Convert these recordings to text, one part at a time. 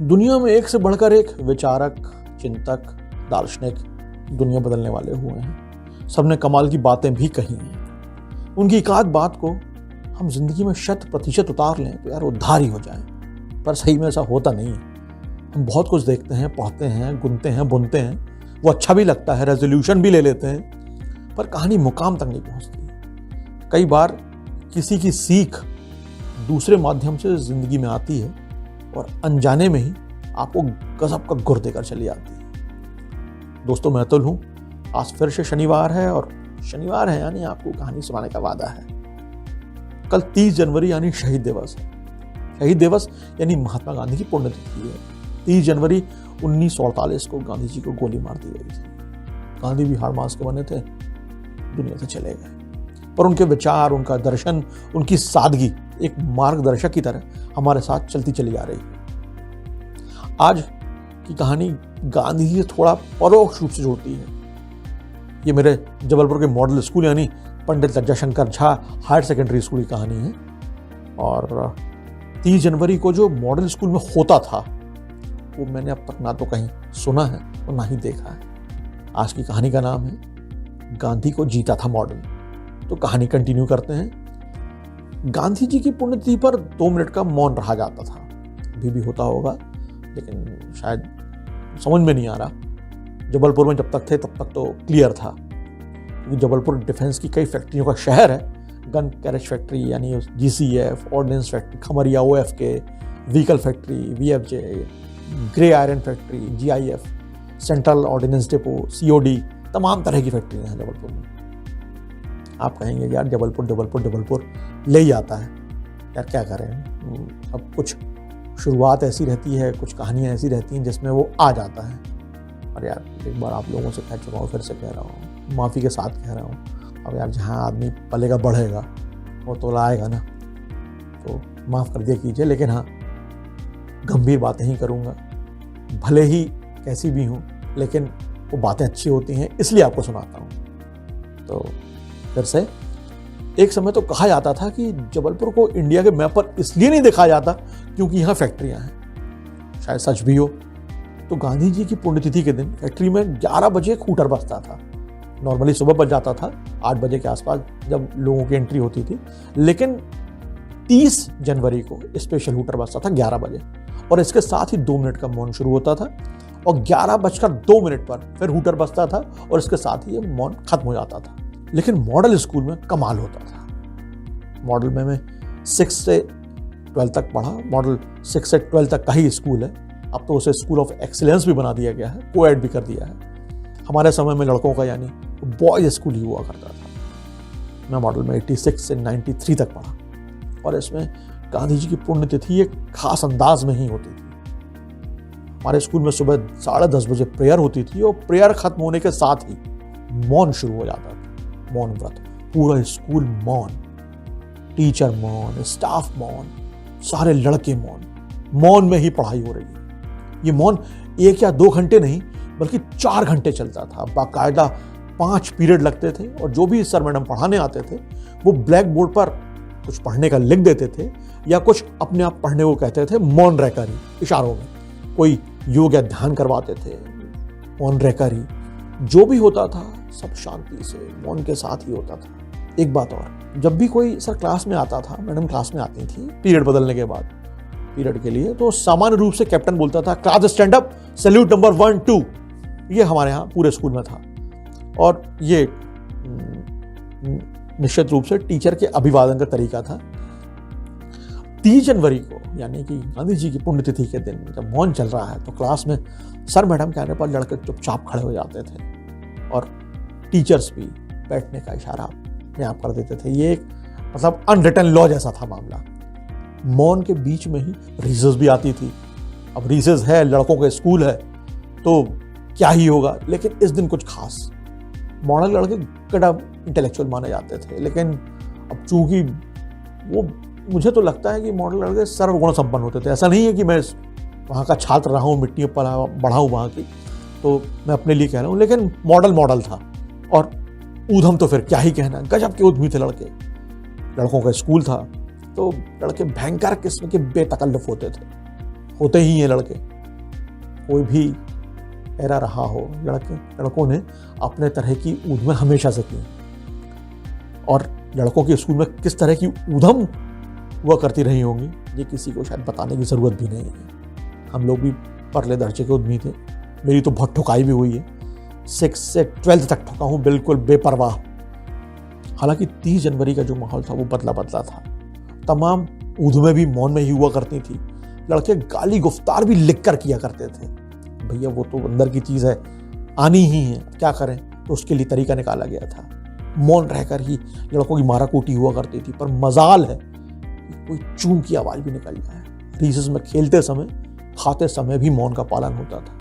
दुनिया में एक से बढ़कर एक विचारक, चिंतक, दार्शनिक दुनिया बदलने वाले हुए हैं। सबने कमाल की बातें भी कही हैं। उनकी एक आध बात को हम जिंदगी में 100% उतार लें तो यार उद्धार ही हो जाए, पर सही में ऐसा होता नहीं है। हम बहुत कुछ देखते हैं, पढ़ते हैं, गुनते हैं, बुनते हैं, वो अच्छा भी लगता है, रेजोल्यूशन भी ले लेते हैं, पर कहानी मुकाम तक नहीं पहुंचती। कई बार किसी की सीख दूसरे माध्यम से जिंदगी में आती है और अनजाने में ही आपको गजब का गुर देकर चली आती है। दोस्तों, मैं अतुल हूं। आज फिर से शनिवार है और शनिवार है यानी आपको कहानी सुनाने का वादा है। कल 30 जनवरी यानी शहीद दिवस है। शहीद दिवस यानी महात्मा गांधी की पुण्यतिथि है। 30 जनवरी 1948 को गांधी जी को गोली मार दी गई थी। गांधी भी हाड़ मांस के बने थे, दुनिया से चले गए, पर उनके विचार, उनका दर्शन, उनकी सादगी एक मार्गदर्शक की तरह हमारे साथ चलती चली आ रही है। आज की कहानी गांधी जी से थोड़ा परोक्ष रूप से जुड़ती है। ये मेरे जबलपुर के मॉडल स्कूल यानी Pandit Lajja Shankar Jha higher secondary school की कहानी है। और 30 जनवरी को जो मॉडल स्कूल में होता था वो मैंने अब तक ना तो कहीं सुना है और ना ही देखा है। आज की कहानी का नाम है गांधी को जीता था मॉडल। तो कहानी कंटिन्यू करते हैं। गांधी जी की पुण्यतिथि पर 2 मिनट का मौन रहा जाता था। अभी भी होता होगा, लेकिन शायद समझ में नहीं आ रहा। जबलपुर में जब तक थे तब तक तो क्लियर था, क्योंकि जबलपुर डिफेंस की कई फैक्ट्रियों का शहर है। गन कैरेज फैक्ट्री यानी GCF, ordnance factory Khamaria OFK, vehicle factory VFJ, grey iron factory GIF, central ordnance depot COD, तमाम तरह की फैक्ट्रियाँ हैं जबलपुर में। आप कहेंगे यार जबलपुर ले ही आता है, यार क्या करें। अब कुछ शुरुआत ऐसी रहती है, कुछ कहानियाँ ऐसी रहती हैं जिसमें वो आ जाता है। और यार एक बार आप लोगों से कह चुका हूँ, फिर से कह रहा हूँ, माफ़ी के साथ कह रहा हूँ। अब यार जहाँ आदमी पलेगा बढ़ेगा वो तो लाएगा ना, तो माफ़ कर दिया कीजिए। लेकिन हाँ, गंभीर बातें ही करूँगा, भले ही कैसी भी हूँ, लेकिन वो बातें अच्छी होती हैं इसलिए आपको सुनाता हूँ। तो फिर से, एक समय तो कहा जाता था कि जबलपुर को इंडिया के मैप पर इसलिए नहीं देखा जाता क्योंकि यहाँ फैक्ट्रियाँ हैं। शायद सच भी हो। तो गांधी जी की पुण्यतिथि के दिन फैक्ट्री में 11 बजे हूटर बजता था। नॉर्मली सुबह बज जाता था 8 बजे के आसपास जब लोगों की एंट्री होती थी, लेकिन 30 जनवरी को स्पेशल हूटर बजता था 11 बजे, और इसके साथ ही 2 मिनट का मौन शुरू होता था और 11:02 पर फिर हूटर बजता था और इसके साथ ही ये मौन खत्म हो जाता था। लेकिन मॉडल स्कूल में कमाल होता था। मॉडल में मैं 6 से 12 तक पढ़ा। मॉडल 6 से 12 तक का ही स्कूल है। अब तो उसे स्कूल ऑफ एक्सीलेंस भी बना दिया गया है, कोएड भी कर दिया है। हमारे समय में लड़कों का यानी बॉयज स्कूल ही हुआ करता था। मैं मॉडल में 86 से 93 तक पढ़ा और इसमें गांधी जी की पुण्यतिथि एक खास अंदाज में ही होती थी। हमारे स्कूल में सुबह 10:30 बजे प्रेयर होती थी और प्रेयर खत्म होने के साथ ही मौन शुरू हो जाता था। मौन व्रत, पूरा स्कूल मौन, टीचर मौन, स्टाफ मौन, सारे लड़के मौन में ही पढ़ाई हो रही है। ये मौन 1 या 2 घंटे नहीं बल्कि 4 घंटे चलता था। बाकायदा 5 पीरियड लगते थे और जो भी सर मैडम पढ़ाने आते थे वो ब्लैक बोर्ड पर कुछ पढ़ने का लिख देते थे या कुछ अपने आप पढ़ने को कहते थे मौन रहकर ही, इशारों में। कोई योग या ध्यान करवाते थे, मौन रहकर ही। जो भी होता था सब शांति से मौन के साथ ही होता था। एक बात और, जब भी कोई सर क्लास में आता था, मैडम क्लास में आती थी पीरियड बदलने के बाद पीरियड के लिए, तो सामान्य रूप से कैप्टन बोलता था class stand up, salute number 1 2। ये हमारे यहाँ पूरे स्कूल में था और ये निश्चित रूप से टीचर के अभिवादन का तरीका था। 30 जनवरी को यानी कि गांधी जी की पुण्यतिथि के दिन जब मौन चल रहा है तो क्लास में सर मैडम कहने पर लड़के चुपचाप खड़े हो जाते थे और टीचर्स भी बैठने का इशारा अपने आप कर देते थे। ये एक मतलब अनरिटन लॉ जैसा था मामला। मौन के बीच में ही रिसेस भी आती थी। अब रिसेस है, लड़कों का स्कूल है तो क्या ही होगा, लेकिन इस दिन कुछ खास। मॉडल लड़के गड़ा इंटेलेक्चुअल माने जाते थे, लेकिन अब चूंकि वो, मुझे तो लगता है कि मॉडल लड़के सर्वगुण संपन्न होते थे। ऐसा नहीं है कि मैं वहाँ का छात्र रहा हूँ, मिट्टी पर बढ़ा हूँ वहाँ की, तो मैं अपने लिए कह रहा हूँ, लेकिन मॉडल था। और ऊधम तो फिर क्या ही कहना, गजब के उद्यमी थे लड़के। लड़कों का स्कूल था तो लड़के भयंकर किस्म के बेतकल्लुफ होते ही हैं लड़के। कोई भी एरा रहा हो, लड़कों ने अपने तरह की ऊधमें हमेशा से की, और लड़कों के स्कूल में किस तरह की ऊधम हुआ करती रही होंगी ये किसी को शायद बताने की ज़रूरत भी नहीं है। हम लोग भी परले दर्जे के उद्यमी थे, मेरी तो बहुत ठुकाई भी हुई है, 6 से 12th तक ठुका हूँ बिल्कुल बेपरवाह। हालांकि 30 जनवरी का जो माहौल था वो बदला था। तमाम ऊधमें भी मौन में ही हुआ करती थी, लड़के गाली गुफ्तार भी लिख कर किया करते थे। भैया वो तो अंदर की चीज़ है, आनी ही है, क्या करें, तो उसके लिए तरीका निकाला गया था। मौन रहकर ही लड़कों की माराकूटी हुआ करती थी, पर मजाल है कि कोई चूं की आवाज़ भी निकल जाए। रिसेस में खेलते समय, खाते समय भी मौन का पालन होता था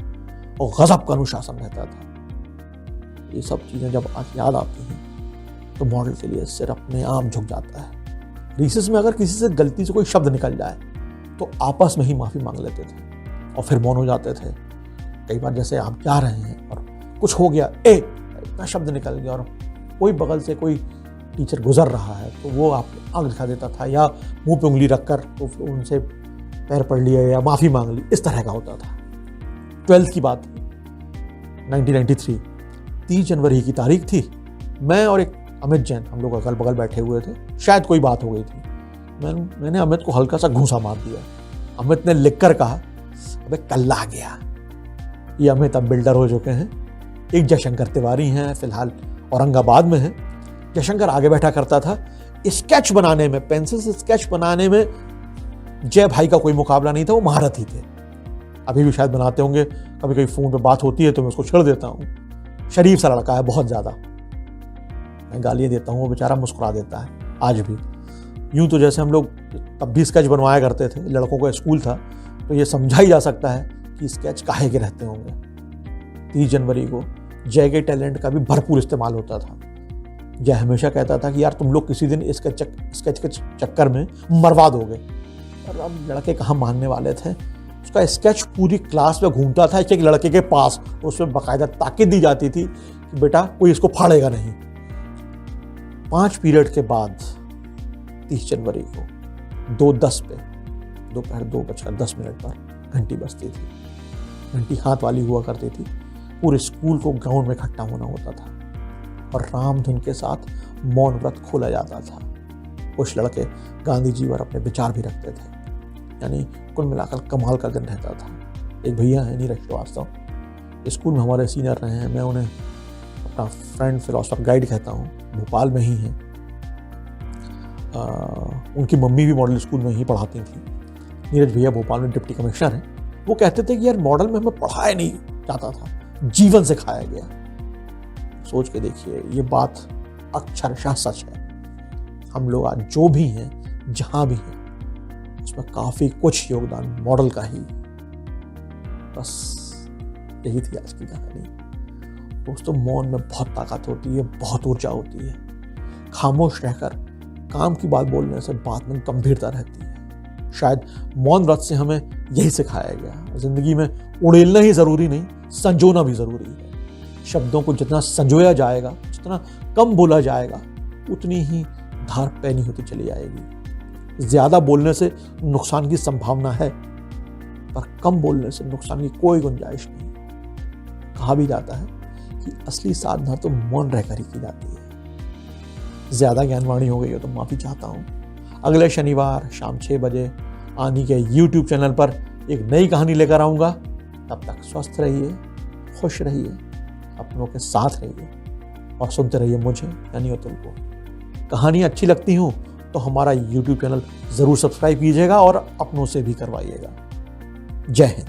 और गजब का अनुशासन रहता था। ये सब चीज़ें जब आज याद आती हैं तो मॉडल के लिए सिर अपने आप झुक जाता है। रिसेस में अगर किसी से गलती से कोई शब्द निकल जाए तो आपस में ही माफ़ी मांग लेते थे और फिर मौन हो जाते थे। कई बार जैसे आप जा रहे हैं और कुछ हो गया, इतना शब्द निकल गया, और कोई बगल से कोई टीचर गुजर रहा है तो वो आपको आंख दिखा देता था या मुंह पे उंगली रखकर तो उनसे पैर पड़ लिया या माफ़ी मांग ली, इस तरह का होता था। 12th की बात थी, 1993, 30 जनवरी की तारीख थी। मैं और एक अमित जैन, हम लोग अगल बगल बैठे हुए थे, शायद कोई बात हो गई थी। मैंने अमित को हल्का सा घूंसा मार दिया। अमित ने लिखकर कहा, अबे कल्ला आ गया। ये अमित अब बिल्डर हो चुके हैं, एक जयशंकर तिवारी हैं, फिलहाल औरंगाबाद में हैं। जयशंकर आगे बैठा करता था, स्केच बनाने में, पेंसिल से स्केच बनाने में जय भाई का कोई मुकाबला नहीं था, वो महारथी थे। अभी भी शायद बनाते होंगे, कभी कभी फोन पे बात होती है तो मैं उसको छेड़ देता हूँ। शरीफ सा लड़का है बहुत ज़्यादा, मैं गालियाँ देता हूँ, वो बेचारा मुस्कुरा देता है आज भी। यूँ तो जैसे हम लोग तब भी स्केच बनवाया करते थे, लड़कों का स्कूल था, तो ये समझा ही जा सकता है कि स्केच काहे के रहते होंगे। 30 जनवरी को जय के टैलेंट का भी भरपूर इस्तेमाल होता था। जय हमेशा कहता था कि यार तुम लोग किसी दिन स्केच के चक्कर में मरवा दोगे, और अब लड़के कहाँ मानने वाले थे। उसका स्केच पूरी क्लास में घूमता था, एक लड़के के पास, उसमें बाकायदा ताकीद दी जाती थी कि बेटा कोई इसको फाड़ेगा नहीं। 5 पीरियड के बाद 30 जनवरी को 2:10 पे, दोपहर 2:10 पर घंटी बजती थी। घंटी हाथ वाली हुआ करती थी, पूरे स्कूल को ग्राउंड में इकट्ठा होना होता था और रामधुन के साथ मौन व्रत खोला जाता था। कुछ लड़के गांधी जी पर अपने विचार भी रखते थे, यानी कुल मिलाकर कमाल का दिन रहता था। एक भैया है नीरज श्रीवास्तव, स्कूल में हमारे सीनियर रहे हैं, मैं उन्हें अपना फ्रेंड फिलोसफर गाइड कहता हूँ, भोपाल में ही हैं। उनकी मम्मी भी मॉडल स्कूल में ही पढ़ाती थी। नीरज भैया भोपाल में डिप्टी कमिश्नर हैं। वो कहते थे कि यार मॉडल में हमें पढ़ाया नहीं जाता था, जीवन से खाया गया। सोच के देखिए, ये बात अक्षरशः सच है। हम लोग आज जो भी हैं, जहां भी हैं, उसमें काफी कुछ योगदान मॉडल का ही। बस यही थी आज की कहानी। दोस्तों, मौन में बहुत ताकत होती है, बहुत ऊर्जा होती है। खामोश रहकर काम की बात बोलने से बात में गंभीरता रहती है। शायद मौन व्रत से हमें यही सिखाया गया। जिंदगी में उड़ेलना ही जरूरी नहीं, संजोना भी जरूरी है। शब्दों को जितना संजोया जाएगा, जितना कम बोला जाएगा, उतनी ही धार पैनी होती चली जाएगी। ज्यादा बोलने से नुकसान की संभावना है, पर कम बोलने से नुकसान की कोई गुंजाइश नहीं। कहा भी जाता है कि असली साधना तो मौन रहकर ही की जाती है। ज्यादा ज्ञानवाणी हो गई हो तो माफी चाहता हूँ। अगले शनिवार शाम 6 बजे आनी के YouTube चैनल पर एक नई कहानी लेकर आऊँगा। तब तक स्वस्थ रहिए, खुश रहिए, अपनों के साथ रहिए और सुनते रहिए मुझे यानी अतुल को। कहानियाँ अच्छी लगती हों तो हमारा YouTube चैनल ज़रूर सब्सक्राइब कीजिएगा और अपनों से भी करवाइएगा। जय हिंद।